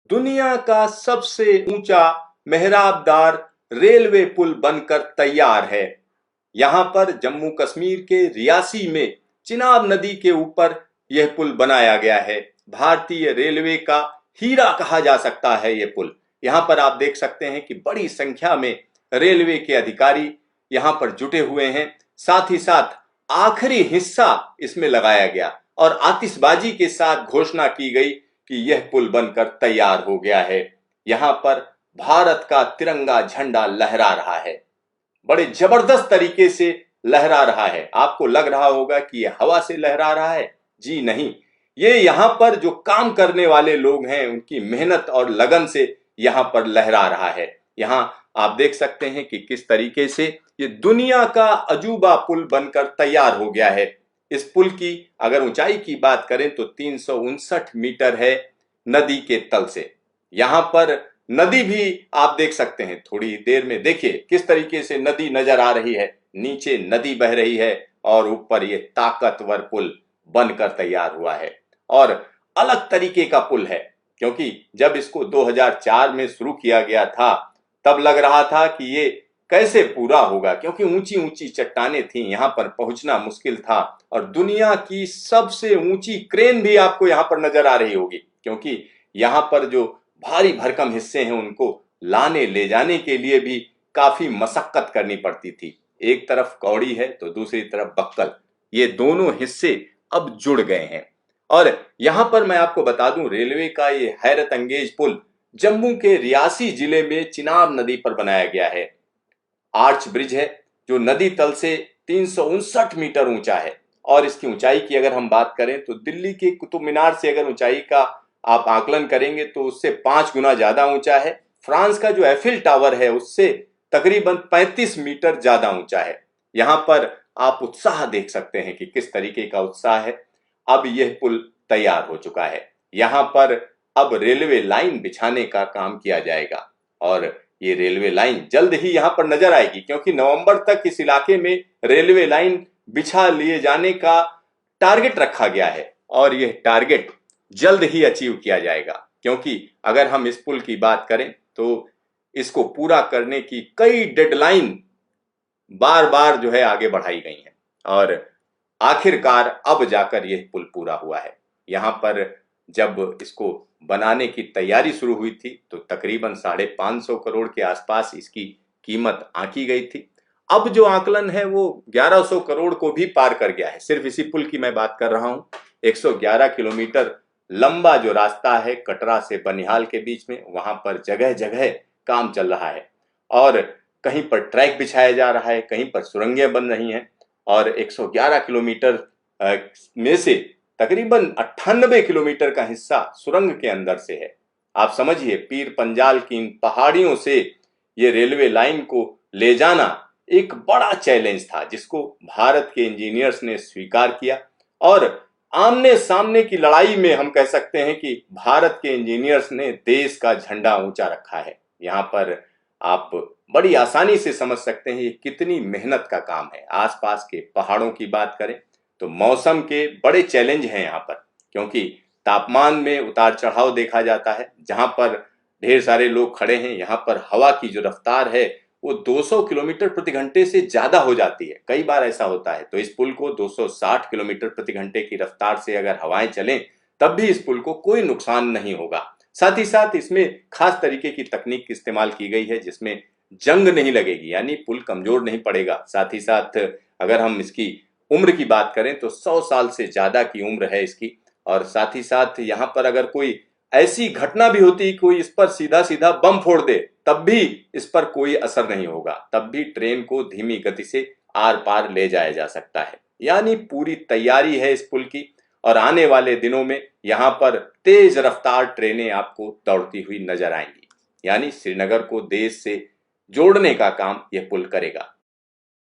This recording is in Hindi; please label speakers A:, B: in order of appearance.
A: दुनिया का सबसे ऊंचा मेहराबदार रेलवे पुल बनकर तैयार है। यहां पर जम्मू कश्मीर के रियासी में चिनाब नदी के ऊपर यह पुल बनाया गया है। भारतीय रेलवे का हीरा कहा जा सकता है यह पुल। यहां पर आप देख सकते हैं कि बड़ी संख्या में रेलवे के अधिकारी यहां पर जुटे हुए हैं। साथ ही साथ आखिरी हिस्सा इसमें लगाया गया और आतिशबाजी के साथ घोषणा की गई कि यह पुल बनकर तैयार हो गया है। यहाँ पर भारत का तिरंगा झंडा लहरा रहा है, बड़े जबरदस्त तरीके से लहरा रहा है। आपको लग रहा होगा कि यह हवा से लहरा रहा है। जी नहीं, ये यहाँ पर जो काम करने वाले लोग हैं उनकी मेहनत और लगन से यहाँ पर लहरा रहा है। यहाँ आप देख सकते हैं कि किस तरीके से ये दुनिया का अजूबा पुल बनकर तैयार हो गया है। इस पुल की अगर ऊंचाई की बात करें तो 359 मीटर है नदी के तल से। यहाँ पर नदी भी आप देख सकते हैं, थोड़ी देर में देखिए किस तरीके से नदी नजर आ रही है। नीचे नदी बह रही है और ऊपर ये ताकतवर पुल बनकर तैयार हुआ है और अलग तरीके का पुल है, क्योंकि जब इसको 2004 में शुरू किया गया था तब लग रहा था कि ये कैसे पूरा होगा, क्योंकि ऊंची ऊंची चट्टानें थी, यहां पर पहुंचना मुश्किल था। और दुनिया की सबसे ऊंची क्रेन भी आपको यहां पर नजर आ रही होगी, क्योंकि यहां पर जो भारी भरकम हिस्से हैं उनको लाने ले जाने के लिए भी काफी मशक्कत करनी पड़ती थी। एक तरफ कौड़ी है तो दूसरी तरफ बक्कल, ये दोनों हिस्से अब जुड़ गए हैं। और यहां पर मैं आपको बता दूं, रेलवे का ये हैरत अंगेज पुल जम्मू के रियासी जिले में चिनाब नदी पर बनाया गया है। आर्च ब्रिज है जो नदी तल से 359 मीटर ऊंचा है। और इसकी ऊंचाई की अगर हम बात करें तो दिल्ली के कुतुब मीनार से अगर ऊंचाई का आप आकलन करेंगे तो उससे 5 गुना ज्यादा ऊंचा है। फ्रांस का जो एफिल टावर है उससे तकरीबन 35 मीटर ज्यादा ऊंचा है। यहाँ पर आप उत्साह देख सकते हैं कि किस तरीके का उत्साह है। अब यह पुल तैयार हो चुका है। यहाँ पर अब रेलवे लाइन बिछाने का काम किया जाएगा और ये रेलवे लाइन जल्द ही यहाँ पर नजर आएगी, क्योंकि नवंबर तक इस इलाके में रेलवे लाइन बिछा लिए जाने का टारगेट रखा गया है और यह टारगेट जल्द ही अचीव किया जाएगा। क्योंकि अगर हम इस पुल की बात करें तो इसको पूरा करने की कई डेडलाइन बार बार जो है आगे बढ़ाई गई हैं और आखिरकार अब जाकर यह पुल पूरा हुआ है। यहाँ पर जब इसको बनाने की तैयारी शुरू हुई थी तो तकरीबन 550 करोड़ के आसपास इसकी कीमत आंकी गई थी। अब जो आकलन है वो 1100 करोड़ को भी पार कर गया है। सिर्फ इसी पुल की मैं बात कर रहा हूं। 111 किलोमीटर लंबा जो रास्ता है कटरा से बनिहाल के बीच में, वहां पर जगह जगह काम चल रहा है और कहीं पर ट्रैक बिछाया जा रहा है, कहीं पर सुरंगें बन रही हैं और 111 किलोमीटर में से तकरीबन 98 किलोमीटर का हिस्सा सुरंग के अंदर से है। आप समझिए, पीर पंजाल की इन पहाड़ियों से ये रेलवे लाइन को ले जाना एक बड़ा चैलेंज था, जिसको भारत के इंजीनियर्स ने स्वीकार किया और आमने सामने की लड़ाई में हम कह सकते हैं कि भारत के इंजीनियर्स ने देश का झंडा ऊंचा रखा है। यहाँ पर आप बड़ी आसानी से समझ सकते हैं ये कितनी मेहनत का काम है। आसपास के पहाड़ों की बात करें तो मौसम के बड़े चैलेंज हैं यहाँ पर, क्योंकि तापमान में उतार चढ़ाव देखा जाता है। जहां पर ढेर सारे लोग खड़े हैं, यहाँ पर हवा की जो रफ्तार है वो 200 किलोमीटर प्रति घंटे से ज्यादा हो जाती है। कई बार ऐसा होता है। तो इस पुल को 260 किलोमीटर प्रति घंटे की रफ्तार से अगर हवाएं चलें तब भी इस पुल को कोई नुकसान नहीं होगा। साथ ही साथ इसमें खास तरीके की तकनीक इस्तेमाल की गई है जिसमें जंग नहीं लगेगी, यानी पुल कमजोर नहीं पड़ेगा। साथ ही साथ अगर हम इसकी उम्र की बात करें तो 100 साल से ज्यादा की उम्र है इसकी। और साथ ही साथ यहाँ पर अगर कोई ऐसी घटना भी होती, कोई इस पर सीधा सीधा बम फोड़ दे, तब भी इस पर कोई असर नहीं होगा। तब भी ट्रेन को धीमी गति से आर पार ले जाया जा सकता है। यानी पूरी तैयारी है इस पुल की और आने वाले दिनों में यहाँ पर तेज रफ्तार ट्रेनें आपको दौड़ती हुई नजर आएंगी। यानी श्रीनगर को देश से जोड़ने का काम यह पुल करेगा।